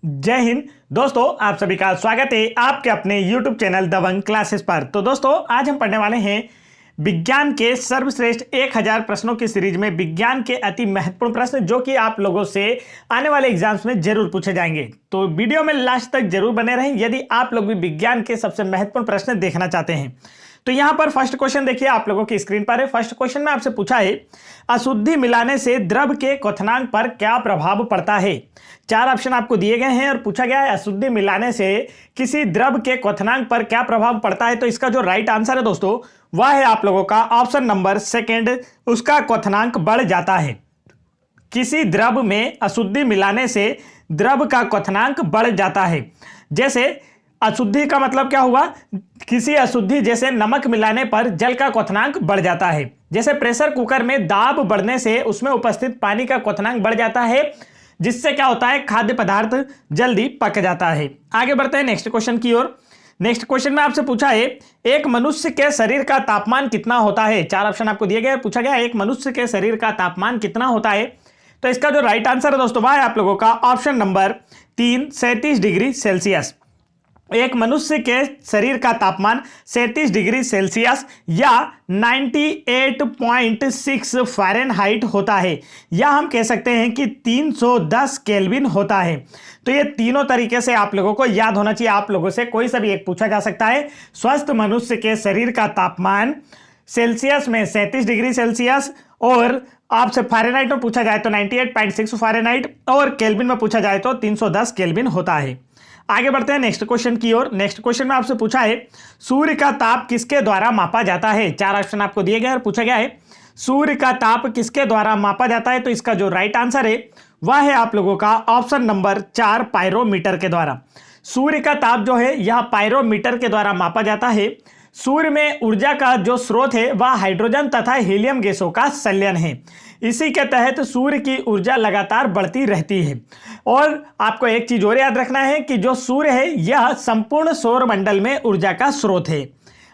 जय हिंद दोस्तों, आप सभी का स्वागत है आपके अपने YouTube चैनल दबंग क्लासेस पर। तो दोस्तों, आज हम पढ़ने वाले हैं विज्ञान के सर्वश्रेष्ठ 1000 प्रश्नों की सीरीज में विज्ञान के अति महत्वपूर्ण प्रश्न जो कि आप लोगों से आने वाले एग्जाम्स में जरूर पूछे जाएंगे। तो वीडियो में लास्ट तक जरूर बने रहें यदि आप लोग भी विज्ञान के सबसे महत्वपूर्ण प्रश्न देखना चाहते हैं। तो यहां पर फर्स्ट क्वेश्चन देखिए, आप लोगों की स्क्रीन पर है। फर्स्ट क्वेश्चन में आपसे पूछा है, अशुद्धि मिलाने से द्रव के क्वथनांक पर क्या प्रभाव पड़ता है। 4 ऑप्शन आपको दिए गए हैं और पूछा गया है अशुद्धि मिलाने से किसी द्रव के क्वथनांक पर क्या प्रभाव पड़ता है। तो इसका जो राइट आंसर है दोस्तों, वह है आप लोगों का ऑप्शन नंबर सेकंड, उसका क्वथनांक बढ़ जाता है। किसी द्रव में अशुद्धि मिलाने से द्रव का क्वथनांक बढ़ जाता है। जैसे अशुद्धि का मतलब क्या हुआ, किसी अशुद्धि जैसे नमक मिलाने पर जल का क्वथनांक बढ़ जाता है। जैसे प्रेशर कुकर में दाब बढ़ने से उसमें उपस्थित पानी का क्वथनांक बढ़ जाता है, जिससे क्या होता है, खाद्य पदार्थ जल्दी पक जाता है। आगे बढ़ते हैं नेक्स्ट क्वेश्चन की ओर। नेक्स्ट क्वेश्चन में आपसे पूछा है, एक मनुष्य के शरीर का तापमान कितना होता है। 4 ऑप्शन आपको दिए गए, पूछा गया एक मनुष्य के शरीर का तापमान कितना होता है। तो इसका जो राइट आंसर है दोस्तों, वह है आप लोगों का ऑप्शन नंबर 3, 37 डिग्री सेल्सियस। एक मनुष्य के शरीर का तापमान 37 डिग्री सेल्सियस या 98.6 फ़ारेनहाइट होता है, या हम कह सकते हैं कि 310 केल्विन होता है। तो ये तीनों तरीके से आप लोगों को याद होना चाहिए। आप लोगों से कोई सा भी एक पूछा जा सकता है। स्वस्थ मनुष्य के शरीर का तापमान सेल्सियस में 37 डिग्री सेल्सियस, और आपसे फ़ारेनहाइट में पूछा जाए तो 98.6 फ़ारेनहाइट, और केल्विन में पूछा जाए तो 310 केल्विन होता है। आगे बढ़ते हैं नेक्स्ट क्वेश्चन की ओर। नेक्स्ट क्वेश्चन में आपसे पूछा है, सूर्य का ताप किसके द्वारा मापा जाता है। 4 ऑप्शन आपको दिए गए और पूछा गया है सूर्य का ताप किसके द्वारा मापा जाता है। तो इसका जो राइट आंसर है वह है आप लोगों का ऑप्शन नंबर 4, पायरोमीटर के द्वारा। सूर्य का ताप जो है यह पायरोमीटर के द्वारा मापा जाता है। सूर्य में ऊर्जा का जो स्रोत है वह हाइड्रोजन तथा हीलियम गैसों का संलयन है। इसी के तहत सूर्य की ऊर्जा लगातार बढ़ती रहती है। और आपको एक चीज और याद रखना है कि जो सूर्य है यह संपूर्ण सौर मंडल में ऊर्जा का स्रोत है।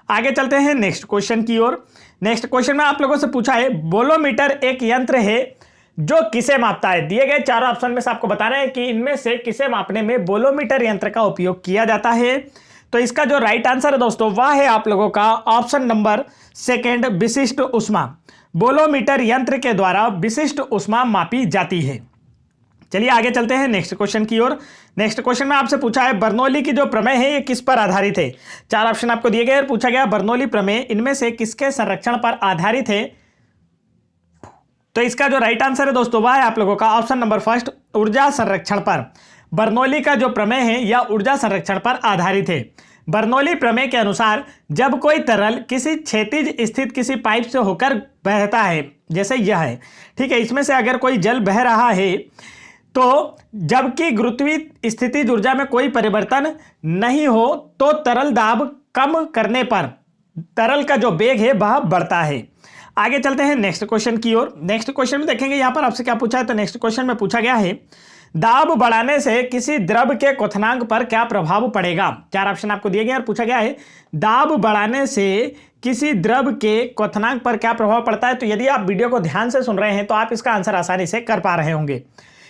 आगे चलते हैं नेक्स्ट क्वेश्चन की ओर। नेक्स्ट क्वेश्चन में आप लोगों से पूछा है, बोलोमीटर एक यंत्र है जो किसे मापता है। दिए गए 4 ऑप्शन में से आपको बताना है कि इनमें से किसे मापने में बोलोमीटर यंत्र का उपयोग किया जाता है। तो इसका जो राइट आंसर है दोस्तों, वह है आप लोगों का ऑप्शन नंबर सेकंड, विशिष्ट ऊष्मा। बोलोमीटर यंत्र के द्वारा विशिष्ट ऊष्मा मापी जाती है। चलिए आगे चलते हैं नेक्स्ट क्वेश्चन की ओर। नेक्स्ट क्वेश्चन में आपसे पूछा है, बर्नौली की जो प्रमेय है ये किस पर आधारित है। 4 ऑप्शन आपको दिए गए और पूछा गया बर्नौली प्रमेय इनमें से किसके संरक्षण पर आधारित है। तो इसका जो राइट आंसर है दोस्तों, वह है आप लोगों का ऑप्शन नंबर फर्स्ट, ऊर्जा संरक्षण पर। बर्नौली का जो प्रमेय है यह ऊर्जा संरक्षण पर आधारित है। बर्नौली प्रमेय के अनुसार जब कोई तरल किसी क्षैतिज स्थित किसी पाइप से होकर बहता है, जैसे यह है, ठीक है, इसमें से अगर कोई जल बह रहा है तो जबकि गुरुत्वीय स्थितिज ऊर्जा में कोई परिवर्तन नहीं हो तो तरल दाब कम करने पर तरल का जो वेग है वह बढ़ता है। आगे चलते हैं नेक्स्ट क्वेश्चन की ओर। नेक्स्ट क्वेश्चन में देखेंगे यहाँ पर आपसे क्या पूछा है। तो नेक्स्ट क्वेश्चन में पूछा गया है, दाब बढ़ाने से किसी द्रव के क्वथनांक पर क्या प्रभाव पड़ेगा। 4 ऑप्शन आपको दिए गए और पूछा गया है दाब बढ़ाने से किसी द्रव के क्वथनांक पर क्या प्रभाव पड़ता है। तो यदि आप वीडियो को ध्यान से सुन रहे हैं तो आप इसका आंसर आसानी से कर पा रहे होंगे।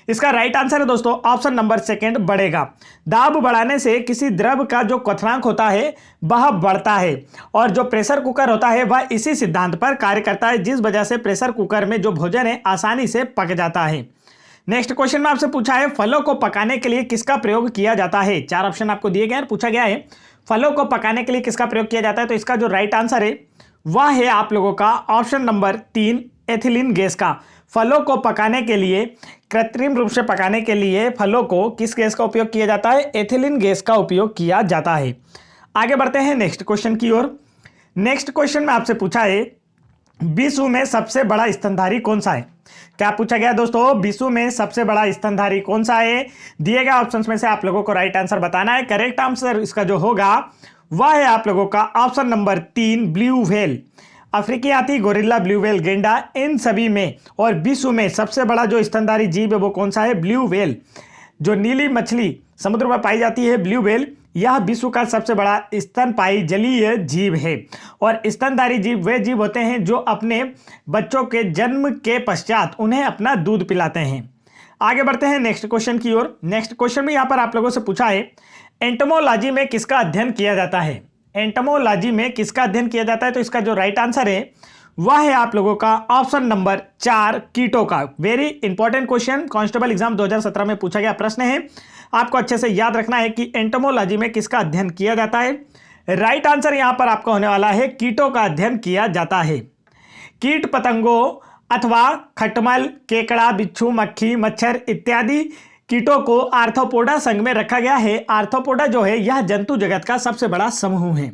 इसका राइट आंसर है दोस्तों ऑप्शन नंबर सेकंड, बढ़ेगा। दाब बढ़ाने से किसी द्रव का जो क्वथनांक होता है वह बढ़ता है, और जो प्रेशर कुकर होता है वह इसी सिद्धांत पर कार्य करता है, जिस वजह से प्रेशर कुकर में जो भोजन है आसानी से पक जाता है। नेक्स्ट क्वेश्चन में आपसे पूछा है, फलों को पकाने के लिए किसका प्रयोग किया जाता है। 4 ऑप्शन आपको दिए गए हैं, पूछा गया है फलों को पकाने के लिए किसका प्रयोग किया जाता है। तो इसका जो राइट आंसर है वह है आप लोगों का ऑप्शन नंबर 3, एथिलीन गैस का। फलों को पकाने के लिए, कृत्रिम रूप से पकाने के लिए फलों को किस गैस का उपयोग किया जाता है, एथिलीन गैस का उपयोग किया जाता है। आगे बढ़ते हैं नेक्स्ट क्वेश्चन की ओर। नेक्स्ट क्वेश्चन में आपसे पूछा है, विश्व में सबसे बड़ा स्तनधारी कौन सा है। क्या पूछा गया दोस्तों, विश्व में सबसे बड़ा स्तनधारी कौन सा है। दिए गए ऑप्शंस में से आप लोगों को राइट आंसर बताना है। करेक्ट आंसर इसका जो होगा वह है आप लोगों का ऑप्शन नंबर 3, ब्लू व्हेल। अफ्रीकी हाथी, गोरिल्ला, ब्लू व्हेल, गेंडा, इन सभी में और विश्व में सबसे बड़ा जो स्तनधारी जीव है वो कौन सा है, ब्लू व्हेल। जो नीली मछली समुद्र में पाई जाती है ब्लू व्हेल, यह विश्व का सबसे बड़ा स्तनपायी जलीय जीव है। और स्तनधारी जीव वे जीव होते हैं जो अपने बच्चों के जन्म के पश्चात उन्हें अपना दूध पिलाते हैं। आगे बढ़ते हैं नेक्स्ट क्वेश्चन की ओर। नेक्स्ट क्वेश्चन में यहां पर आप लोगों से पूछा है एंटोमोलॉजी में किसका अध्ययन किया जाता है। एंटोमोलॉजी में किसका अध्ययन किया जाता है, तो इसका जो राइट आंसर है वह है आप लोगों का ऑप्शन नंबर 4 कीटों का। Very important question, constable exam 2017 में पूछा गया प्रश्न है, आपको अच्छे से याद रखना है कि एंटोमोलॉजी में किसका अध्ययन किया जाता है। राइट आंसर यहां पर आपका होने वाला है कीटों का अध्ययन किया जाता है। कीट पतंगों अथवा खटमल, केकड़ा, बिच्छू, मक्खी, मच्छर इत्यादि कीटों को आर्थ्रोपोडा संघ में रखा गया है। आर्थ्रोपोडा जो है यह जंतु जगत का सबसे बड़ा समूह है।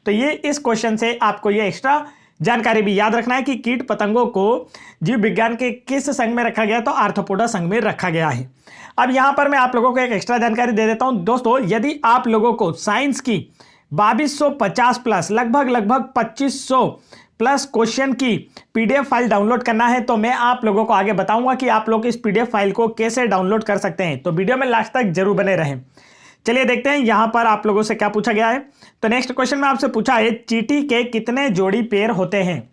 तो ये इस क्वेश्चन से आपको ये एक्स्ट्रा जानकारी भी याद रखना है कि कीट पतंगों को जीव विज्ञान के किस संघ में रखा गया, तो आर्थ्रोपोडा संघ में रखा गया है। अब यहां पर मैं आप लोगों को एक एक्स्ट्रा जानकारी दे देता हूं दोस्तों, यदि आप लोगों को साइंस की 2250 प्लस लगभग 2500 प्लस क्वेश्चन की पीडीएफ फाइल डाउनलोड करना है, तो मैं आप लोगों को आगे बताऊंगा कि आप लोग इस पीडीएफ फाइल को कैसे डाउनलोड कर सकते हैं। तो वीडियो में लास्ट तक जरूर बने रहें। चलिए देखते हैं यहां पर आप लोगों से क्या पूछा गया है। तो नेक्स्ट क्वेश्चन में आपसे पूछा है चींटी के कितने जोड़ी पैर होते हैं।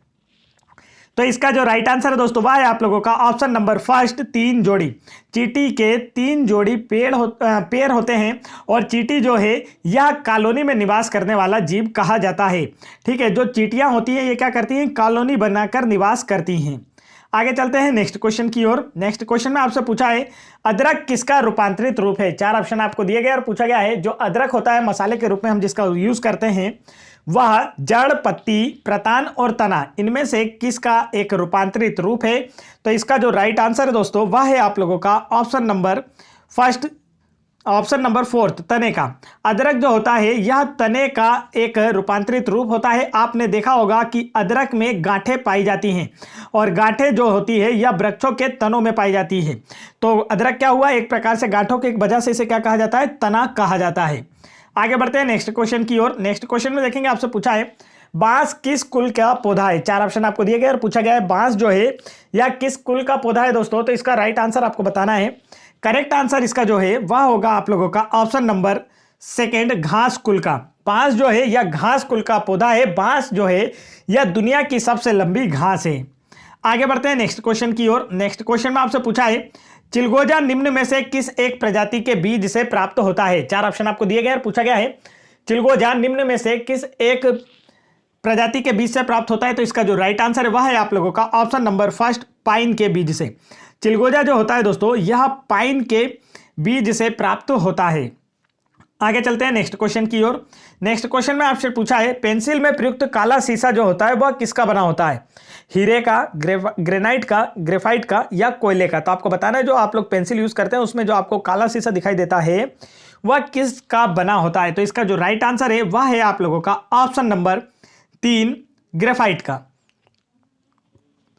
तो इसका जो राइट आंसर है दोस्तों वह है आप लोगों का ऑप्शन नंबर फर्स्ट 3 जोड़ी। चींटी के 3 जोड़ी पैर होते हैं और चींटी जो है यह कॉलोनी में निवास करने वाला जीव कहा जाता है। ठीक है, जो चींटियां होती हैं ये क्या करती हैं, कॉलोनी बनाकर निवास करती हैं। आगे चलते हैं नेक्स्ट क्वेश्चन की ओर। नेक्स्ट क्वेश्चन में आपसे पूछा है अदरक किसका रूपांतरित रूप है। 4 ऑप्शन आपको दिए गए और पूछा गया है जो अदरक होता है मसाले के रूप में हम जिसका यूज करते हैं वह जड़, पत्ती, प्रतान और तना इनमें से किसका एक रूपांतरित रूप है। तो इसका जो राइट आंसर है दोस्तों वह है आप लोगों का ऑप्शन नंबर 4 तने का। अदरक जो होता है यह तने का एक रूपांतरित रूप होता है। आपने देखा होगा कि अदरक में गांठें पाई जाती हैं और गांठें जो होती है यह वृक्षों के तनों में पाई जाती है। तो अदरक क्या हुआ, एक प्रकार से गांठों की एक वजह से इसे क्या कहा जाता है, तना कहा जाता है। आगे बढ़ते हैं नेक्स्ट क्वेश्चन की ओर। नेक्स्ट क्वेश्चन में देखेंगे आपसे पूछा है बांस किस कुल का पौधा है। 4 ऑप्शन आपको दिए गए और पूछा गया है बांस जो है यह किस कुल का पौधा है दोस्तों। तो इसका राइट आंसर आपको बताना है। करेक्ट आंसर इसका जो है वह होगा आप लोगों का ऑप्शन नंबर 2 घास कुल का। बांस जो है यह घास कुल का पौधा है। बांस जो है यह दुनिया की सबसे लंबी घास है। आगे बढ़ते हैं नेक्स्ट क्वेश्चन की ओर। नेक्स्ट क्वेश्चन में आपसे पूछा है चिलगोजा निम्न में से किस एक प्रजाति के बीज से प्राप्त होता है। 4 ऑप्शन आपको दिए गए और पूछा गया है चिलगोजा निम्न में से किस एक प्रजाति के बीज से प्राप्त होता है। तो इसका जो राइट आंसर है वह है आप लोगों का ऑप्शन नंबर फर्स्ट पाइन के बीज से। चिलगोजा जो होता है दोस्तों यह पाइन के बीज से प्राप्त होता है। आगे चलते हैं नेक्स्ट क्वेश्चन की ओर। नेक्स्ट क्वेश्चन में आपसे पूछा है पेंसिल में प्रयुक्त काला शीशा जो होता है वह किसका बना होता है। हीरे का, ग्रेनाइट का, ग्रेफाइट का या कोयले का। तो आपको बताना है जो आप लोग पेंसिल यूज करते हैं उसमें जो आपको काला शीशा दिखाई देता है वह किसका बना होता है। तो इसका जो राइट आंसर है वह है आप लोगों का ऑप्शन नंबर 3 ग्रेफाइट का।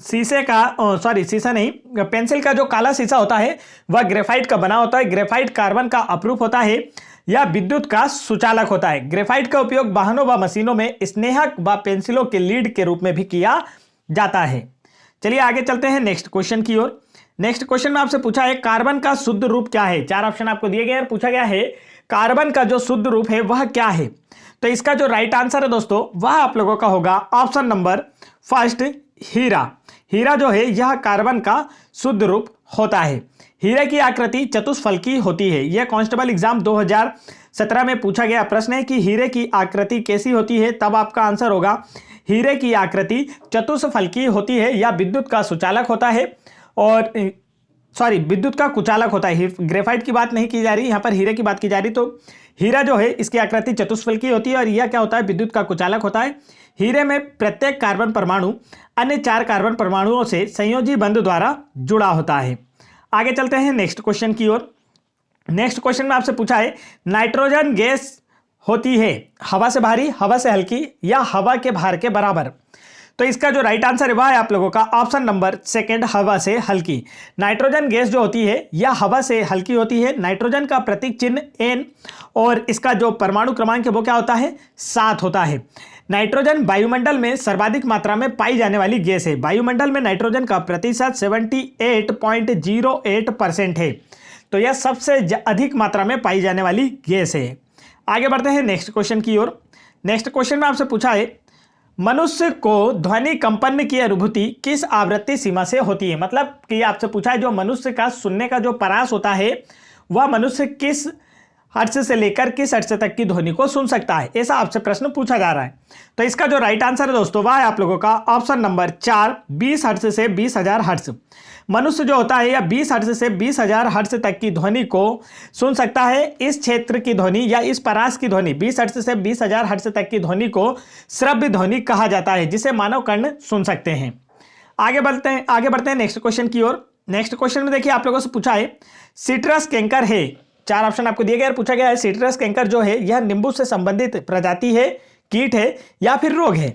शीशे का शीशा नहीं, पेंसिल का जो काला शीशा होता है वह ग्रेफाइट का बना होता है। ग्रेफाइट कार्बन का अपरूप होता है या विद्युत का सुचालक होता है। ग्रेफाइट का उपयोग वाहनों व मशीनों में स्नेहक व पेंसिलों के लीड के रूप में भी किया जाता है। चलिए आगे चलते हैं नेक्स्ट क्वेश्चन की ओर। नेक्स्ट क्वेश्चन में आपसे पूछा है कार्बन का शुद्ध रूप क्या है। 4 ऑप्शन आपको दिए गए और पूछा गया है कार्बन का जो शुद्ध रूप है वह क्या है। तो इसका जो राइट आंसर है दोस्तों वह आप लोगों का होगा ऑप्शन नंबर फर्स्ट हीरा। हीरा जो है यह कार्बन का शुद्ध रूप होता है। हीरे की आकृति चतुष्फलकी होती है। यह कांस्टेबल एग्जाम 2017 में पूछा गया प्रश्न है कि हीरे की आकृति कैसी होती है। तब आपका आंसर होगा हीरे की आकृति चतुष्फलकी होती है या विद्युत का सुचालक होता है और विद्युत का कुचालक होता है। ग्रेफाइट की बात नहीं की जा रही, यहाँ पर हीरे की बात की जा रही। तो हीरा जो है इसकी आकृति चतुष्फलकी होती है और यह क्या होता है, विद्युत का कुचालक होता है। हीरे में प्रत्येक कार्बन परमाणु अन्य 4 कार्बन परमाणुओं से संयोजी बंध द्वारा जुड़ा होता है। आगे चलते हैं नेक्स्ट क्वेश्चन की ओर। नेक्स्ट क्वेश्चन में आपसे पूछा है नाइट्रोजन गैस होती है हवा से भारी, हवा से हल्की या हवा के भार के बराबर। तो इसका जो राइट आंसर है वह है आप लोगों का ऑप्शन नंबर 2 हवा से हल्की। नाइट्रोजन गैस जो होती है यह हवा से हल्की होती है। नाइट्रोजन का प्रतीक चिन्ह N और इसका जो परमाणु क्रमांक है वो क्या होता है, 7 होता है। नाइट्रोजन वायुमंडल में सर्वाधिक मात्रा में पाई जाने वाली गैस है। वायुमंडल में नाइट्रोजन का प्रतिशत 78.08% है। तो यह सबसे अधिक मात्रा में पाई जाने वाली गैस है। आगे बढ़ते हैं नेक्स्ट क्वेश्चन की ओर। नेक्स्ट क्वेश्चन में आपसे पूछा है मनुष्य को ध्वनि कंपन की अनुभूति किस आवृत्ति सीमा से होती है। मतलब कि आपसे पूछा है जो मनुष्य का सुनने का जो परास होता है वह मनुष्य किस हर्ट्ज से लेकर किस हर्ट्ज तक की ध्वनि को सुन सकता है, ऐसा आपसे प्रश्न पूछा जा रहा है। तो इसका जो राइट आंसर है दोस्तों वह है आप लोगों का ऑप्शन नंबर 4, 20 हर्ट्ज से 20,000 हर्ट्ज। मनुष्य जो होता है या 20 हर्ट्ज से 20,000 हर्ट्ज तक की ध्वनि को सुन सकता है। इस क्षेत्र की ध्वनि या इस परास की ध्वनि 20 हर्ट्ज से 20,000 हर्ट्ज तक की ध्वनि को श्रव्य ध्वनि कहा जाता है, जिसे मानव कर्ण सुन सकते हैं। आगे बढ़ते हैं नेक्स्ट क्वेश्चन की ओर। नेक्स्ट क्वेश्चन में देखिए आप लोगों से पूछा है सिट्रस कैंकर है, 4 ऑप्शन आपको दिए गए और पूछा गया है सिट्रस कैंकर जो है यह नींबू से संबंधित प्रजाति है, कीट है या फिर रोग है।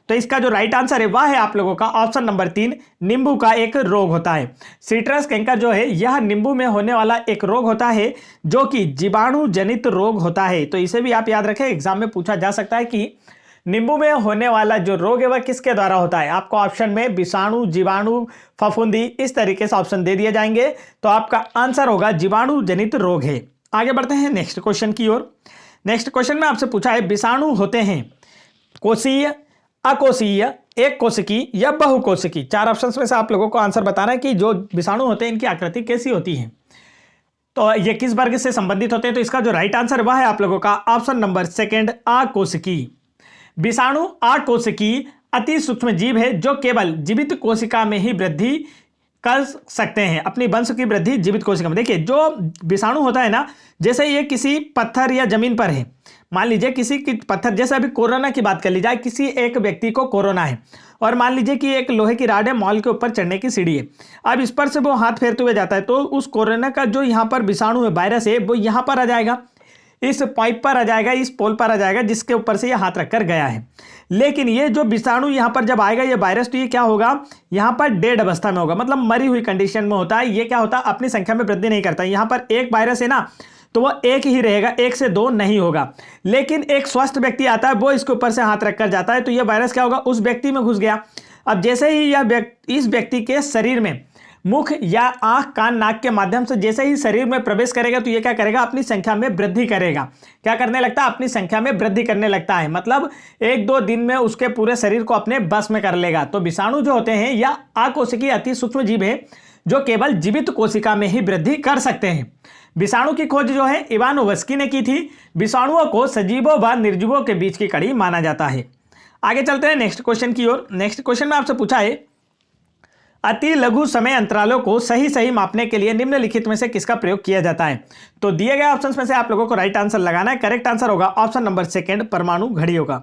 तो इसका जो राइट आंसर है वह है आप लोगों का ऑप्शन नंबर 3, नींबू का एक रोग होता है। सिट्रस कैंकर जो है यह नींबू में होने वाला एक रोग होता है जो कि जीवाणु जनित रोग होता है। तो इसे भी आप याद रखें, एग्जाम में पूछा जा सकता है कि नींबू में होने वाला जो रोग है वह किसके द्वारा होता है। आपको ऑप्शन में विषाणु, जीवाणु, फफूंदी इस तरीके से ऑप्शन दे दिए जाएंगे, तो आपका आंसर होगा जीवाणु जनित रोग है। आगे बढ़ते हैं नेक्स्ट क्वेश्चन की ओर। नेक्स्ट क्वेश्चन में आपसे पूछा है विषाणु होते हैं कोशीय, अकोशीय, एक कोशिकी या बहुकोशिकी। 4 ऑप्शन में से आप लोगों को आंसर बताना है कि जो विषाणु होते हैं इनकी आकृति कैसी होती है, तो ये किस वर्ग से संबंधित होते हैं। तो इसका जो राइट आंसर वह है आप लोगों का ऑप्शन नंबर 2, अकोशिकी। विषाणु अकोशिकी अति सूक्ष्म जीव है जो केवल जीवित कोशिका में ही वृद्धि कर सकते हैं, अपनी वंश की वृद्धि जीवित कोशिका में। देखिए जो विषाणु होता है ना, जैसे ये किसी पत्थर या जमीन पर है, मान लीजिए किसी की पत्थर, जैसे अभी कोरोना की बात कर ली जाए, किसी एक व्यक्ति को कोरोना है और मान लीजिए कि एक लोहे की राड है, मॉल के ऊपर चढ़ने की सीढ़ी है, अब इस पर से वो हाथ फेरते हुए जाता है तो उस कोरोना का जो यहाँ पर विषाणु है, वायरस है, वो यहाँ पर आ जाएगा, इस पाइप पर आ जाएगा, इस पोल पर आ जाएगा जिसके ऊपर से ये हाथ रखकर गया है। लेकिन ये जो विषाणु यहाँ पर जब आएगा, ये वायरस, तो ये क्या होगा, यहाँ पर डेड अवस्था में होगा, मतलब मरी हुई कंडीशन में होता है। ये क्या होता है, अपनी संख्या में वृद्धि नहीं करता। यहाँ पर एक वायरस है ना, तो वो एक ही रहेगा, 1 से 2 नहीं होगा। लेकिन एक स्वस्थ व्यक्ति आता है, वो इसके ऊपर से हाथ रखकर जाता है, तो ये वायरस क्या होगा, उस व्यक्ति में घुस गया। अब जैसे ही यह इस व्यक्ति के शरीर में मुख या आंख, कान, नाक के माध्यम से जैसे ही शरीर में प्रवेश करेगा, तो ये क्या करेगा, अपनी संख्या में वृद्धि करेगा। क्या करने लगता है, अपनी संख्या में वृद्धि करने लगता है, मतलब 1-2 दिन में उसके पूरे शरीर को अपने बस में कर लेगा। तो विषाणु जो होते हैं या अकोशिकीय अति सूक्ष्म जीव है जो केवल जीवित कोशिका में ही वृद्धि कर सकते हैं। विषाणु की खोज जो है इवानोव्स्की ने की थी। विषाणुओं को सजीवों व निर्जीवों के बीच की कड़ी माना जाता है। आगे चलते हैं नेक्स्ट क्वेश्चन की ओर। नेक्स्ट क्वेश्चन में आपसे पूछा है अति लघु समय अंतरालों को सही मापने के लिए निम्नलिखित में से किसका प्रयोग किया जाता है। तो दिए गए ऑप्शंस में से आप लोगों को राइट आंसर लगाना है। करेक्ट आंसर होगा ऑप्शन नंबर 2, परमाणु घड़ियों का।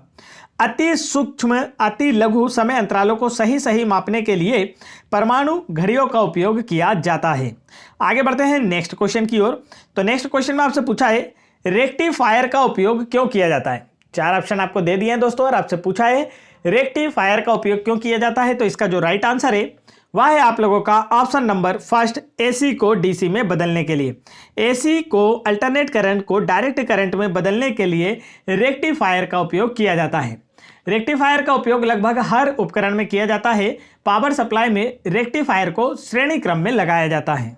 अति सूक्ष्म अति लघु समय अंतरालों को सही मापने के लिए परमाणु घड़ियों का उपयोग किया जाता है। आगे बढ़ते हैं नेक्स्ट क्वेश्चन की ओर। तो नेक्स्ट क्वेश्चन में आपसे पूछा है रेक्टिफायर का उपयोग क्यों किया जाता है। 4 ऑप्शन आपको दे दिए हैं दोस्तों और आपसे पूछा है रेक्टिफायर का उपयोग क्यों किया जाता है। तो इसका जो राइट आंसर है वह है आप लोगों का ऑप्शन नंबर 1, एसी को डीसी में बदलने के लिए। एसी को अल्टरनेट करंट को डायरेक्ट करंट में बदलने के लिए रेक्टिफायर का उपयोग किया जाता है। रेक्टिफायर का उपयोग लगभग हर उपकरण में किया जाता है। पावर सप्लाई में रेक्टिफायर को श्रेणी क्रम में लगाया जाता है।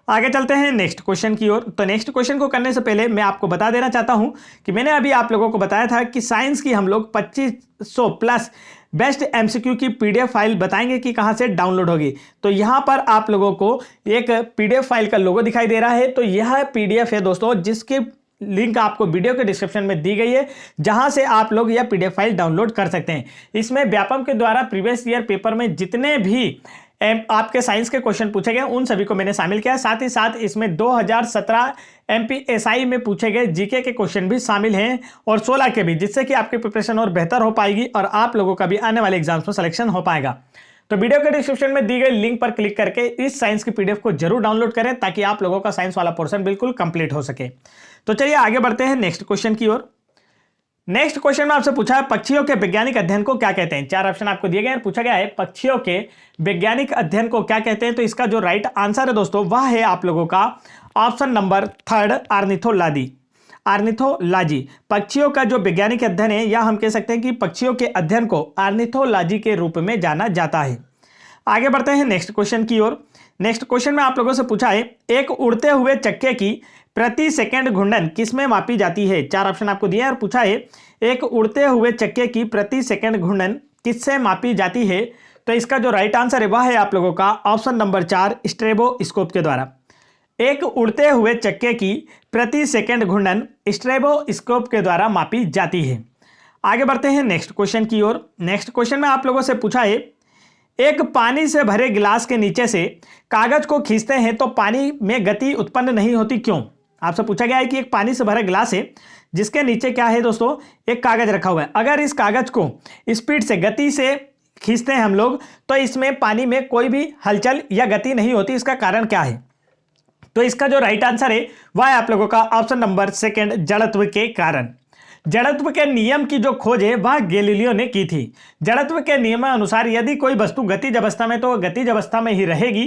आगे चलते हैं नेक्स्ट क्वेश्चन की ओर। तो नेक्स्ट क्वेश्चन को करने से पहले मैं आपको बता देना चाहता हूं कि मैंने अभी आप लोगों को बताया था कि साइंस की हम लोग 2500 प्लस बेस्ट एमसीक्यू की पीडीएफ फाइल बताएंगे कि कहां से डाउनलोड होगी। तो यहां पर आप लोगों को एक पीडीएफ फाइल का लोगो दिखाई दे रहा है। तो यह पीडीएफ है दोस्तों, जिसके लिंक आपको वीडियो के डिस्क्रिप्शन में दी गई है, जहां से आप लोग यह पीडीएफ फाइल डाउनलोड कर सकते हैं। इसमें व्यापम के द्वारा प्रीवियस ईयर पेपर में जितने भी आपके साइंस के क्वेश्चन पूछे गए उन सभी को मैंने शामिल किया। साथ ही साथ इसमें 2017 एमपीएसआई में पूछे गए जीके के क्वेश्चन भी शामिल हैं और 16 के भी, जिससे कि आपकी प्रिपरेशन और बेहतर हो पाएगी और आप लोगों का भी आने वाले एग्जाम्स में सिलेक्शन हो पाएगा। तो वीडियो के डिस्क्रिप्शन में दी गई लिंक पर क्लिक करके इस साइंस की पीडीएफ को जरूर डाउनलोड करें ताकि आप लोगों का साइंस वाला पोर्शन बिल्कुल कंप्लीट हो सके। तो चलिए आगे बढ़ते हैं नेक्स्ट क्वेश्चन की ओर। नेक्स्ट क्वेश्चन में आपसे पूछा है पक्षियों के वैज्ञानिक अध्ययन को क्या कहते हैं। 4 ऑप्शन आपको दिए गए हैं। पूछा गया है पक्षियों के वैज्ञानिक अध्ययन को क्या कहते हैं। तो इसका जो राइट आंसर है दोस्तों वह है आप लोगों का ऑप्शन नंबर 3, ऑर्निथोलॉजी। ऑर्निथोलॉजी पक्षियों का जो वैज्ञानिक अध्ययन है, या हम कह सकते हैं कि पक्षियों के अध्ययन को ऑर्निथोलॉजी के रूप में जाना जाता है। आगे बढ़ते हैं नेक्स्ट क्वेश्चन की ओर। नेक्स्ट क्वेश्चन में आप लोगों से पूछा है एक उड़ते हुए चक्के की प्रति सेकंड घूर्णन किसमें मापी जाती है? 4 ऑप्शन आपको दिए हैं और पूछा है एक उड़ते हुए चक्के की प्रति सेकंड घूर्णन किससे मापी जाती है? तो इसका जो राइट आंसर है वह है आप लोगों का ऑप्शन नंबर 4 स्ट्रेबोस्कोप के द्वारा। एक उड़ते हुए चक्के की प्रति सेकंड घूर्णन स्ट्रेबोस्कोप के द्वारा मापी जाती है। आगे बढ़ते हैं नेक्स्ट क्वेश्चन की ओर। नेक्स्ट क्वेश्चन में आप लोगों से पूछा है एक पानी से भरे गिलास के नीचे से कागज को खींचते हैं तो पानी में गति उत्पन्न नहीं होती, क्यों? आपसे पूछा गया है कि एक पानी से भरा गिलास है जिसके नीचे क्या है दोस्तों, एक कागज रखा हुआ है। अगर इस कागज को स्पीड से, गति से खींचते हैं हम लोग तो इसमें पानी में कोई भी हलचल या गति नहीं होती, इसका कारण क्या है? तो इसका जो राइट आंसर है वह है आप लोगों का ऑप्शन नंबर 2 जड़त्व के कारण। जड़त्व के नियम की जो खोज है वह गैलीलियो ने की थी। जड़त्व के नियम अनुसार यदि कोई वस्तु गतिज अवस्था में तो गतिज अवस्था में ही रहेगी,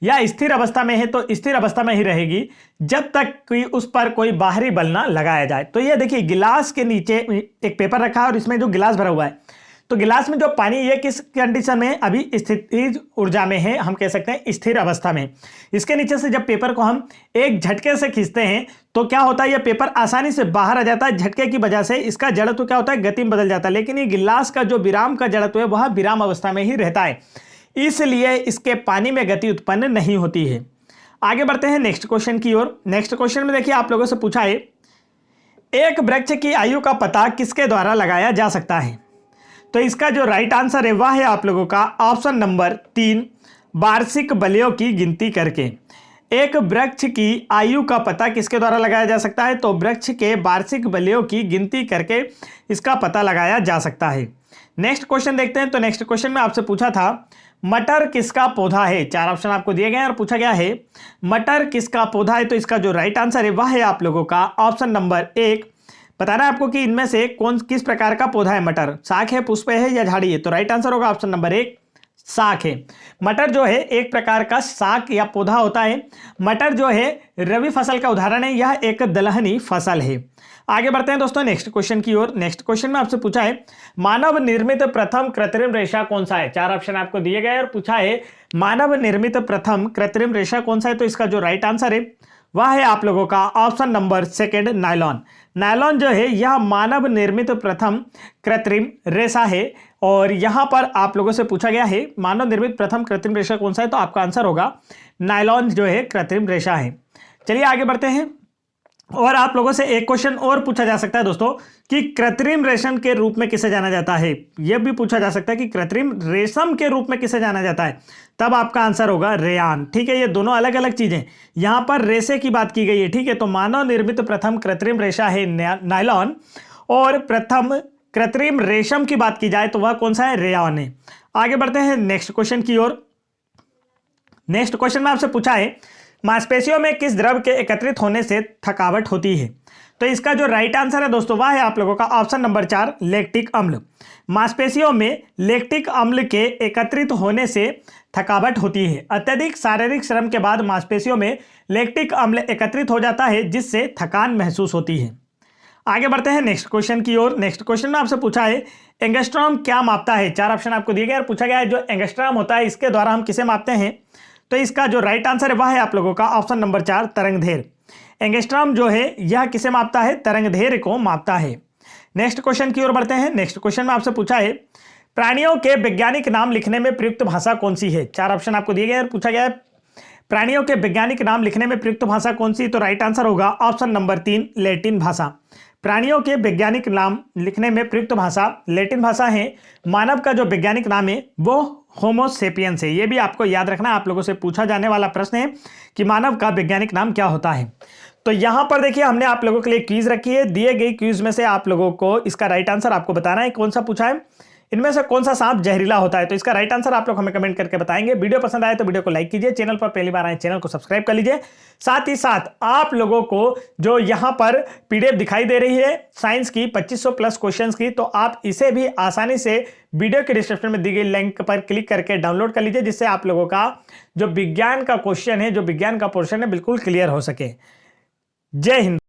या स्थिर अवस्था में है तो स्थिर अवस्था में ही रहेगी, जब तक कि उस पर कोई बाहरी बल ना लगाया जाए। तो ये देखिए गिलास के नीचे एक पेपर रखा है और इसमें जो गिलास भरा हुआ है, तो गिलास में जो पानी ये किस कंडीशन में, अभी स्थितिज ऊर्जा में है, हम कह सकते हैं स्थिर अवस्था में। इसके नीचे से जब पेपर को हम एक झटके से खींचते हैं तो क्या होता है, ये पेपर आसानी से बाहर आ जाता है। झटके की वजह से इसका जड़त्व क्या होता है, गति में बदल जाता है। लेकिन ये गिलास का जो विराम का जड़त्व है वह विराम अवस्था में ही रहता है, इसलिए इसके पानी में गति उत्पन्न नहीं होती है। आगे बढ़ते हैं नेक्स्ट क्वेश्चन की ओर। नेक्स्ट क्वेश्चन में देखिए आप लोगों से पूछा है एक वृक्ष की आयु का पता किसके द्वारा लगाया जा सकता है? तो इसका जो राइट आंसर है वह है आप लोगों का ऑप्शन नंबर 3 वार्षिक बलियों की गिनती करके। एक वृक्ष की आयु का पता किसके द्वारा लगाया जा सकता है? तो वृक्ष के वार्षिक बलियों की गिनती करके इसका पता लगाया जा सकता है। नेक्स्ट क्वेश्चन देखते हैं। तो नेक्स्ट क्वेश्चन में आपसे पूछा था मटर किसका पौधा है? 4 ऑप्शन आपको दिए गए हैं और पूछा गया है मटर किसका पौधा है? तो इसका जो राइट आंसर है वह है आप लोगों का ऑप्शन नंबर 1। बताना है आपको कि इनमें से किस प्रकार का पौधा है मटर, शाख है, पुष्प है या झाड़ी है? तो राइट आंसर होगा ऑप्शन नंबर 1 शाख है। मटर जो है एक प्रकार का शाख या पौधा होता है। मटर जो है रबी फसल का उदाहरण है, यह एक दलहनी फसल है। आगे बढ़ते हैं दोस्तों नेक्स्ट क्वेश्चन की ओर। नेक्स्ट क्वेश्चन में आपसे पूछा है मानव निर्मित प्रथम कृत्रिम रेशा कौन सा है? 4 ऑप्शन आपको दिए गए और पूछा है मानव निर्मित प्रथम कृत्रिम रेशा कौन सा है? तो इसका जो राइट आंसर है वह है आप लोगों का ऑप्शन नंबर 2 नायलॉन। नायलॉन जो है यह मानव निर्मित प्रथम कृत्रिम रेशा है। और यहां पर आप लोगों से पूछा गया है मानव निर्मित प्रथम कृत्रिम रेशा कौन सा है? तो आपका आंसर होगा नायलॉन जो है कृत्रिम रेशा है। चलिए आगे बढ़ते हैं। और आप लोगों से एक क्वेश्चन और पूछा जा सकता है दोस्तों कि कृत्रिम रेशम के रूप में किसे जाना जाता है? यह भी पूछा जा सकता है कि कृत्रिम रेशम के रूप में किसे जाना जाता है, तब आपका आंसर होगा रेयान। ठीक है, ये दोनों अलग अलग चीजें, यहां पर रेशे की बात की गई है। ठीक है, तो मानव निर्मित प्रथम कृत्रिम रेशा है नायलॉन, और प्रथम कृत्रिम रेशम की बात की जाए तो वह कौन सा है? रेयान है। आगे बढ़ते हैं नेक्स्ट क्वेश्चन की ओर। नेक्स्ट क्वेश्चन में आपसे पूछा है मांसपेशियों में किस द्रव के एकत्रित होने से थकावट होती है? तो इसका जो राइट आंसर है दोस्तों वह है आप लोगों का ऑप्शन नंबर 4 लैक्टिक अम्ल। मांसपेशियों में लैक्टिक अम्ल के एकत्रित होने से थकावट होती है। अत्यधिक शारीरिक श्रम के बाद मांसपेशियों में लैक्टिक अम्ल एकत्रित हो जाता है जिससे थकान महसूस होती है। आगे बढ़ते हैं नेक्स्ट क्वेश्चन की ओर। नेक्स्ट क्वेश्चन में आपसे पूछा है एंगस्ट्रॉम क्या मापता है? 4 ऑप्शन आपको दिए गए और पूछा गया है जो एंगस्ट्रॉम होता है इसके द्वारा हम किसे मापते हैं? तो इसका जो राइट आंसर है वह है आप लोगों का ऑप्शन नंबर 4 तरंगधैर्य। एंगस्ट्रॉम जो है यह किसे मापता है? तरंगधैर्य को मापता है। नेक्स्ट क्वेश्चन की ओर बढ़ते हैं। नेक्स्ट क्वेश्चन में आपसे पूछा है प्राणियों के वैज्ञानिक नाम लिखने में प्रयुक्त भाषा कौन सी है? 4 ऑप्शन आपको दिए गए और पूछा गया है प्राणियों के वैज्ञानिक नाम लिखने में प्रयुक्त भाषा कौन सी? तो राइट आंसर होगा ऑप्शन नंबर 3 लैटिन भाषा। प्राणियों के वैज्ञानिक नाम लिखने में प्रयुक्त भाषा लैटिन भाषा है। मानव का जो वैज्ञानिक नाम है वो होमो सेपियंस है। ये भी आपको याद रखना, आप लोगों से पूछा जाने वाला प्रश्न है कि मानव का वैज्ञानिक नाम क्या होता है। तो यहां पर देखिए हमने आप लोगों के लिए क्विज रखी है। दिए गई क्विज में से आप लोगों को इसका राइट आंसर आपको बताना है कौन सा पूछा है, इनमें से कौन सा सांप जहरीला होता है। तो इसका राइट आंसर आप लोग हमें कमेंट करके बताएंगे। वीडियो पसंद आए तो वीडियो को लाइक कीजिए, चैनल पर पहली बार आए चैनल को सब्सक्राइब कर लीजिए। साथ ही साथ आप लोगों को जो यहाँ पर पीडीएफ दिखाई दे रही है साइंस की 2500 प्लस क्वेश्चंस की, तो आप इसे भी आसानी से वीडियो के डिस्क्रिप्शन में दी गई लिंक पर क्लिक करके डाउनलोड कर लीजिए, जिससे आप लोगों का जो विज्ञान का क्वेश्चन है, जो विज्ञान का पोर्शन है, बिल्कुल क्लियर हो सके। जय हिंद।